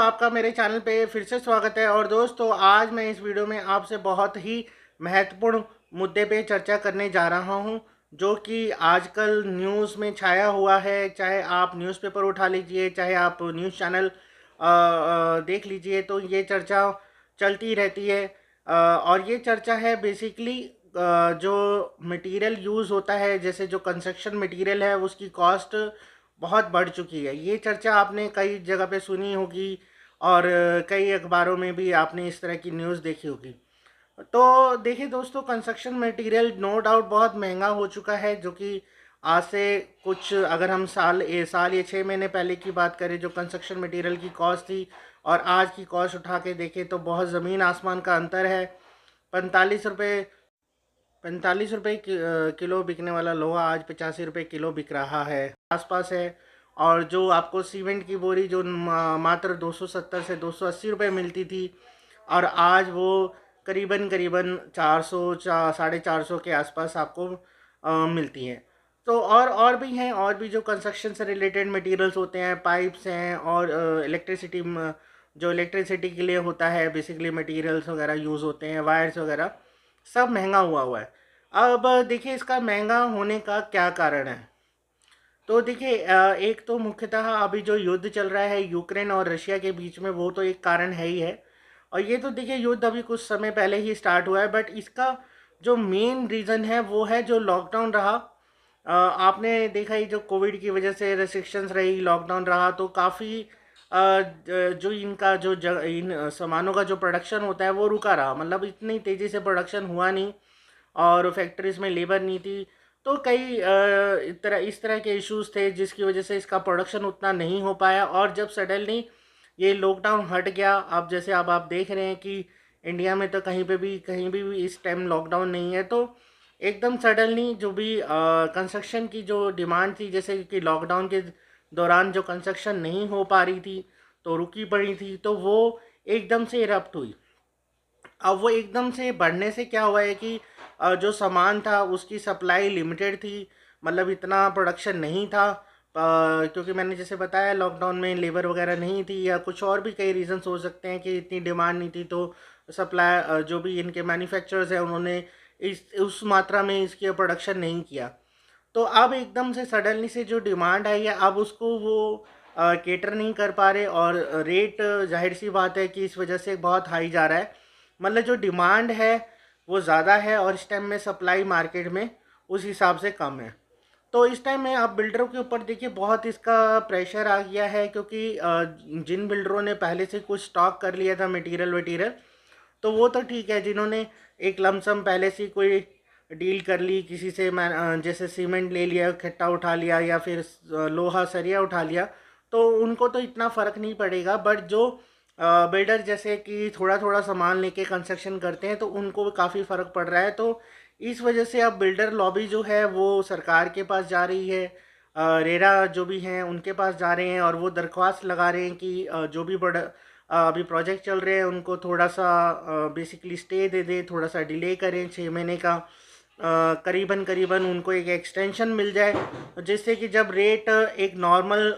आपका मेरे चैनल पे फिर से स्वागत है। और दोस्तों, आज मैं इस वीडियो में आपसे बहुत ही महत्वपूर्ण मुद्दे पे चर्चा करने जा रहा हूं, जो कि आजकल न्यूज़ में छाया हुआ है। चाहे आप न्यूज़पेपर उठा लीजिए, चाहे आप न्यूज़ चैनल देख लीजिए, तो ये चर्चा चलती रहती है। और ये चर्चा है बेसिकली जो मटेरियल यूज़ होता है, जैसे जो कंस्ट्रक्शन मटेरियल है, उसकी कॉस्ट बहुत बढ़ चुकी है। ये चर्चा आपने कई जगह पे सुनी होगी और कई अखबारों में भी आपने इस तरह की न्यूज़ देखी होगी। तो देखिए दोस्तों, कंस्ट्रक्शन मटेरियल नो डाउट बहुत महंगा हो चुका है, जो कि आज से कुछ, अगर हम साल या 6 महीने पहले की बात करें, जो कंस्ट्रक्शन मटेरियल की कॉस्ट थी और आज की कॉस्ट उठा के देखें तो बहुत ज़मीन आसमान का अंतर है। 45 रुपये 45 रुपये किलो बिकने वाला लोहा आज 85 रुपये किलो बिक रहा है, आसपास है। और जो आपको सीमेंट की बोरी जो मात्र 270 से 280 रुपये मिलती थी, और आज वो करीबन करीबन 400 450 के आसपास आपको मिलती हैं। तो और भी हैं, और भी जो कंस्ट्रक्शन से रिलेटेड मटेरियल्स होते हैं, पाइप्स हैं, और इलेक्ट्रिसिटी, जो इलेक्ट्रिसिटी के लिए होता है बेसिकली मटेरियल्स वगैरह यूज़ होते हैं, वायर्स वगैरह, सब महंगा हुआ हुआ है। अब देखिए, इसका महंगा होने का क्या कारण है। तो देखिए, एक तो मुख्यतः अभी जो युद्ध चल रहा है यूक्रेन और रशिया के बीच में, वो तो एक कारण है ही है। और ये तो देखिए, युद्ध अभी कुछ समय पहले ही स्टार्ट हुआ है, बट इसका जो मेन रीज़न है वो है जो लॉकडाउन रहा। आपने देखा ही, जो कोविड की वजह से रेस्ट्रिक्शंस रही, लॉकडाउन रहा, तो काफ़ी जो इनका इन सामानों का जो प्रोडक्शन होता है वो रुका रहा। मतलब इतनी तेज़ी से प्रोडक्शन हुआ नहीं, और फैक्ट्रीज़ में लेबर नहीं थी। तो कई इस तरह के इश्यूज थे, जिसकी वजह से इसका प्रोडक्शन उतना नहीं हो पाया। और जब सडनली ये लॉकडाउन हट गया, अब जैसे अब आप देख रहे हैं कि इंडिया में तो कहीं भी इस टाइम लॉकडाउन नहीं है, तो एकदम सडनली जो भी कंस्ट्रक्शन की जो डिमांड थी, जैसे कि लॉकडाउन के दौरान जो कंस्ट्रक्शन नहीं हो पा रही थी, तो रुकी पड़ी थी, तो वो एकदम से इरप्ट हुई। अब वो एकदम से बढ़ने से क्या हुआ है कि जो सामान था उसकी सप्लाई लिमिटेड थी। मतलब इतना प्रोडक्शन नहीं था, क्योंकि मैंने जैसे बताया, लॉकडाउन में लेबर वगैरह नहीं थी, या कुछ और भी कई रीज़न्स हो सकते हैं कि इतनी डिमांड नहीं थी, तो सप्लाई, जो भी इनके मैन्युफैक्चरर्स हैं, उन्होंने इस उस मात्रा में इसकी प्रोडक्शन नहीं किया। तो अब एकदम से सडनली से जो डिमांड आई है, अब उसको वो केटर नहीं कर पा रहे, और रेट, जाहिर सी बात है कि इस वजह से बहुत हाई जा रहा है। मतलब जो डिमांड है वो ज़्यादा है, और इस टाइम में सप्लाई मार्केट में उस हिसाब से कम है। तो इस टाइम में आप बिल्डरों के ऊपर देखिए, बहुत इसका प्रेशर आ गया है, क्योंकि जिन बिल्डरों ने पहले से कुछ स्टॉक कर लिया था मटेरियल वटीरियल, तो वो तो ठीक है। जिन्होंने एक लमसम पहले से कोई डील कर ली किसी से, जैसे सीमेंट ले लिया, खट्टा उठा लिया, या फिर लोहा सरिया उठा लिया, तो उनको तो इतना फ़र्क नहीं पड़ेगा। बट जो बिल्डर जैसे कि थोड़ा थोड़ा सामान लेके कंस्ट्रक्शन करते हैं, तो उनको काफ़ी फ़र्क पड़ रहा है। तो इस वजह से अब बिल्डर लॉबी जो है वो सरकार के पास जा रही है, रेरा जो भी हैं उनके पास जा रहे हैं, और वो दरख्वास्त लगा रहे हैं कि जो भी अभी प्रोजेक्ट चल रहे हैं उनको थोड़ा सा बेसिकली स्टे दे दें, थोड़ा सा डिले करें, 6 महीने का करीबन करीबन उनको एक एक्सटेंशन मिल जाए, जिससे कि जब रेट एक नॉर्मल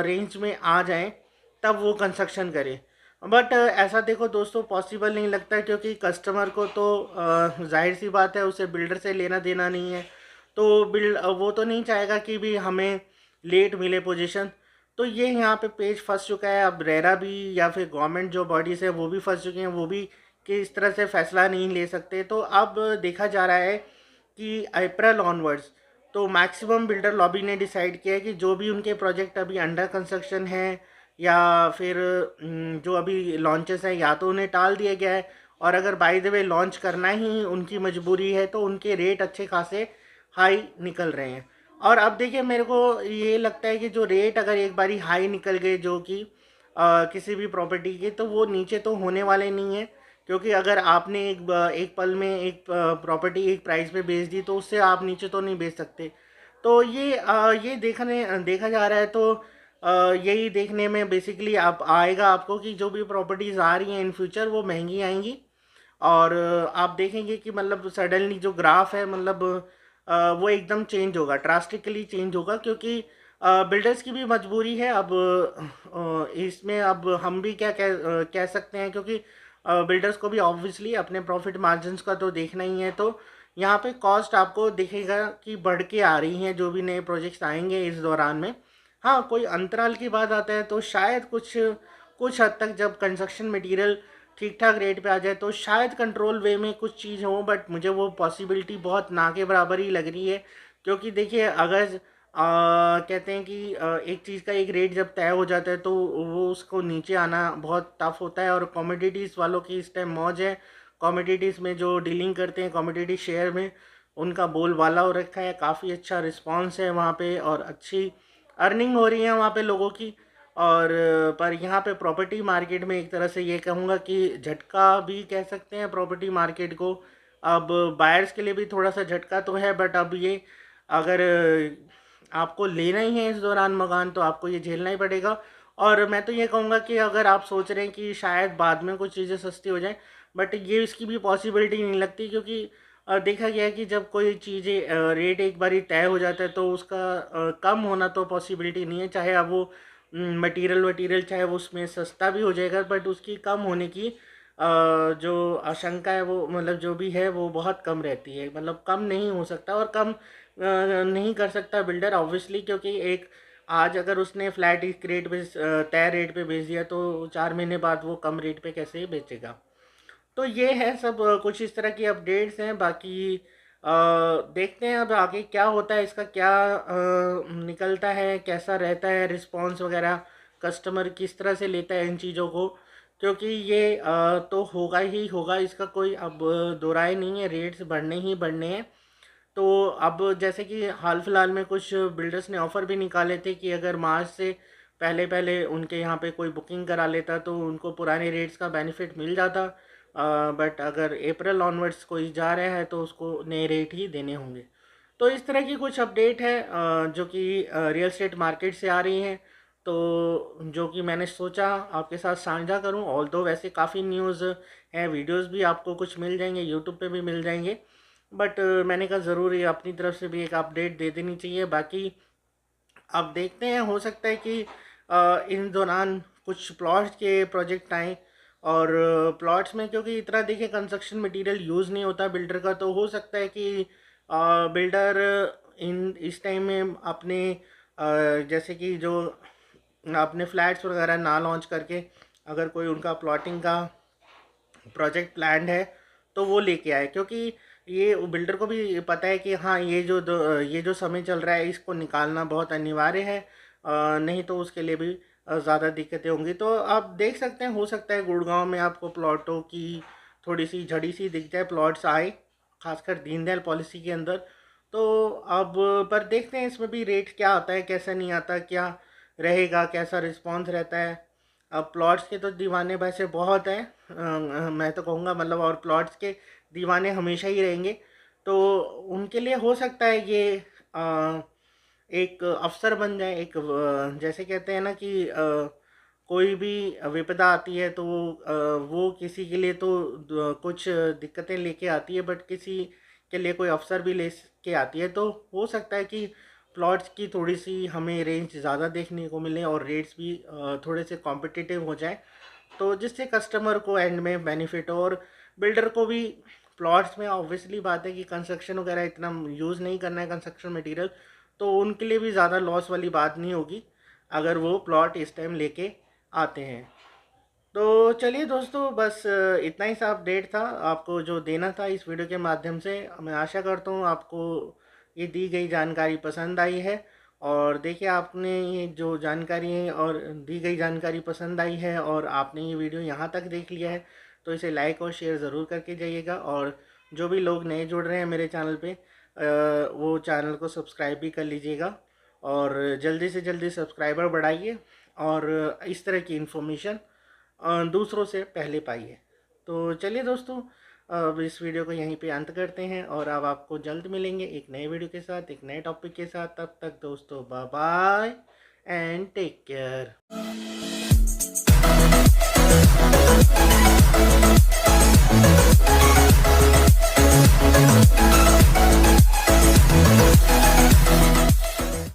रेंज में आ जाए, तब वो कंस्ट्रक्शन करें। बट ऐसा देखो दोस्तों, पॉसिबल नहीं लगता, क्योंकि कस्टमर को तो जाहिर सी बात है, उसे बिल्डर से लेना देना नहीं है। तो वो तो नहीं चाहेगा कि भी हमें लेट मिले पोजीशन। तो ये यहाँ पे पेज फंस चुका है। अब रेरा भी या फिर गवर्नमेंट जो बॉडीज़ है वो भी फंस चुके हैं, वो भी कि इस तरह से फैसला नहीं ले सकते। तो अब देखा जा रहा है कि अप्रैल ऑनवर्ड्स, तो मैक्सिमम बिल्डर लॉबी ने डिसाइड किया है कि जो भी उनके प्रोजेक्ट अभी अंडर कंस्ट्रक्शन हैं, या फिर जो अभी लॉन्चेस हैं, या तो उन्हें टाल दिया गया है, और अगर बाय द वे लॉन्च करना ही उनकी मजबूरी है, तो उनके रेट अच्छे खासे हाई निकल रहे हैं। और अब देखिए, मेरे को ये लगता है कि जो रेट अगर एक बारी हाई निकल गए, जो कि किसी भी प्रॉपर्टी के, तो वो नीचे तो होने वाले नहीं है। क्योंकि अगर आपने एक पल में एक प्रॉपर्टी एक प्राइस पे बेच दी, तो उससे आप नीचे तो नहीं बेच सकते। तो ये देखा जा रहा है। तो यही देखने में बेसिकली आप आएगा आपको कि जो भी प्रॉपर्टीज़ आ रही हैं इन फ्यूचर, वो महंगी आएंगी। और आप देखेंगे कि मतलब सडनली जो ग्राफ है, मतलब वो एकदम चेंज होगा, ड्रास्टिकली चेंज होगा, क्योंकि बिल्डर्स की भी मजबूरी है। अब इसमें अब हम भी क्या कह सकते हैं, क्योंकि बिल्डर्स को भी ऑब्वियसली अपने प्रॉफिट मार्जिन्स का तो देखना ही है। तो यहाँ पे कॉस्ट आपको दिखेगा कि बढ़ के आ रही हैं जो भी नए प्रोजेक्ट्स आएंगे इस दौरान में। हाँ, कोई अंतराल की बात आता है तो शायद कुछ कुछ हद तक जब कंस्ट्रक्शन मटेरियल ठीक ठाक रेट पे आ जाए तो शायद कंट्रोल वे में कुछ चीज़ हो, बट मुझे वो पॉसिबिलिटी बहुत ना के बराबर ही लग रही है। क्योंकि देखिए, अगर कहते हैं कि एक चीज़ का एक रेट जब तय हो जाता है तो वो उसको नीचे आना बहुत टफ होता है। और कमोडिटीज़ वालों की इस टाइम मौज है। कमोडिटीज़ में जो डीलिंग करते हैं कमोडिटी शेयर में, उनका बोलबाला हो रखा है, काफ़ी अच्छा रिस्पांस है वहाँ पे और अच्छी अर्निंग हो रही है वहाँ पे लोगों की। और पर यहाँ पे प्रॉपर्टी मार्केट में एक तरह से ये कहूँगा कि झटका भी कह सकते हैं प्रॉपर्टी मार्केट को। अब बायर्स के लिए भी थोड़ा सा झटका तो है, बट अब ये अगर आपको लेना ही है इस दौरान मकान तो आपको ये झेलना ही पड़ेगा। और मैं तो ये कहूँगा कि अगर आप सोच रहे हैं कि शायद बाद में कुछ चीज़ें सस्ती हो जाएं, बट ये इसकी भी पॉसिबिलिटी नहीं लगती। क्योंकि देखा गया है कि जब कोई चीज़ें रेट एक बार तय हो जाता है तो उसका कम होना तो पॉसिबिलिटी नहीं है। चाहे अब वो मटेरियल वटीरियल चाहे वो उसमें सस्ता भी हो जाएगा, बट उसकी कम होने की जो आशंका है वो मतलब जो भी है वो बहुत कम रहती है। मतलब कम नहीं हो सकता और कम नहीं कर सकता बिल्डर ऑब्वियसली। क्योंकि एक आज अगर उसने फ्लैट एक रेट पे तय रेट पे बेच दिया तो 4 महीने बाद वो कम रेट पे कैसे बेचेगा। तो ये है सब कुछ इस तरह की अपडेट्स हैं। बाकी देखते हैं अब आगे क्या होता है, इसका क्या निकलता है, कैसा रहता है रिस्पॉन्स वगैरह, कस्टमर किस तरह से लेता है इन चीज़ों को। क्योंकि ये तो होगा ही होगा, इसका कोई अब दो राय नहीं है, रेट्स बढ़ने ही बढ़ने हैं। तो अब जैसे कि हाल फिलहाल में कुछ बिल्डर्स ने ऑफ़र भी निकाले थे कि अगर मार्च से पहले पहले उनके यहाँ पे कोई बुकिंग करा लेता तो उनको पुराने रेट्स का बेनिफिट मिल जाता। बट अगर अप्रैल ऑनवर्ड्स कोई जा रहा है तो उसको नए रेट ही देने होंगे। तो इस तरह की कुछ अपडेट है जो कि रियल एस्टेट मार्केट से आ रही हैं। तो जो कि मैंने सोचा आपके साथ साझा करूं। ऑल दो वैसे काफ़ी न्यूज़ हैं, वीडियोस भी आपको कुछ मिल जाएंगे, यूट्यूब पे भी मिल जाएंगे, बट मैंने कहा ज़रूर ये अपनी तरफ से भी एक अपडेट दे देनी चाहिए। बाकी अब देखते हैं, हो सकता है कि इन दौरान कुछ प्लॉट्स के प्रोजेक्ट आएँ। और प्लॉट्स में क्योंकि इतना देखिए कंस्ट्रक्शन मटेरियल यूज़ नहीं होता बिल्डर का, तो हो सकता है कि बिल्डर इन इस टाइम में अपने जैसे कि जो अपने फ्लैट्स वगैरह ना लॉन्च करके अगर कोई उनका प्लॉटिंग का प्रोजेक्ट प्लान्ड है तो वो लेके आए। क्योंकि ये बिल्डर को भी पता है कि हाँ, ये जो समय चल रहा है इसको निकालना बहुत अनिवार्य है, नहीं तो उसके लिए भी ज़्यादा दिक्कतें होंगी। तो आप देख सकते हैं, हो सकता है गुड़गांव में आपको प्लॉटों की थोड़ी सी झड़ी सी दिख जाए, प्लॉट्स आए खासकर दीनदयाल पॉलिसी के अंदर। तो अब पर देखते हैं इसमें भी रेट क्या आता है, कैसा नहीं आता, क्या रहेगा, कैसा रिस्पॉन्स रहता है। अब प्लॉट्स के तो दीवाने वैसे बहुत हैं, मैं तो कहूँगा मतलब, और प्लॉट्स के दीवाने हमेशा ही रहेंगे। तो उनके लिए हो सकता है ये अ, एक अवसर बन जाए। एक जैसे कहते हैं ना कि कोई भी विपदा आती है तो वो किसी के लिए तो कुछ दिक्कतें लेके आती है, बट किसी के लिए कोई अवसर भी ले के आती है। तो हो सकता है कि प्लॉट्स की थोड़ी सी हमें रेंज ज़्यादा देखने को मिले और रेट्स भी थोड़े से कॉम्पिटिटिव हो जाए, तो जिससे कस्टमर को एंड में बेनिफिट हो और बिल्डर को भी। प्लॉट्स में ऑब्वियसली बात है कि कंस्ट्रक्शन वगैरह इतना यूज़ नहीं करना है कंस्ट्रक्शन मटेरियल, तो उनके लिए भी ज़्यादा लॉस वाली बात नहीं होगी अगर वो प्लॉट इस टाइम लेके आते हैं। तो चलिए दोस्तों, बस इतना ही सा अपडेट था आपको जो देना था इस वीडियो के माध्यम से। मैं आशा करता हूँ आपको ये दी गई जानकारी पसंद आई है। और देखिए, आपने ये जो जानकारी है और दी गई जानकारी पसंद आई है और आपने ये वीडियो यहाँ तक देख लिया है तो इसे लाइक और शेयर ज़रूर करके जाइएगा। और जो भी लोग नए जुड़ रहे हैं मेरे चैनल पे, वो चैनल को सब्सक्राइब भी कर लीजिएगा और जल्दी से जल्दी सब्सक्राइबर बढ़ाइए और इस तरह की इन्फॉर्मेशन दूसरों से पहले पाइए। तो चलिए दोस्तों, अब इस वीडियो को यहीं पे अंत करते हैं और अब आपको जल्द मिलेंगे एक नए वीडियो के साथ, एक नए टॉपिक के साथ। तब तक दोस्तों, bye bye and take care.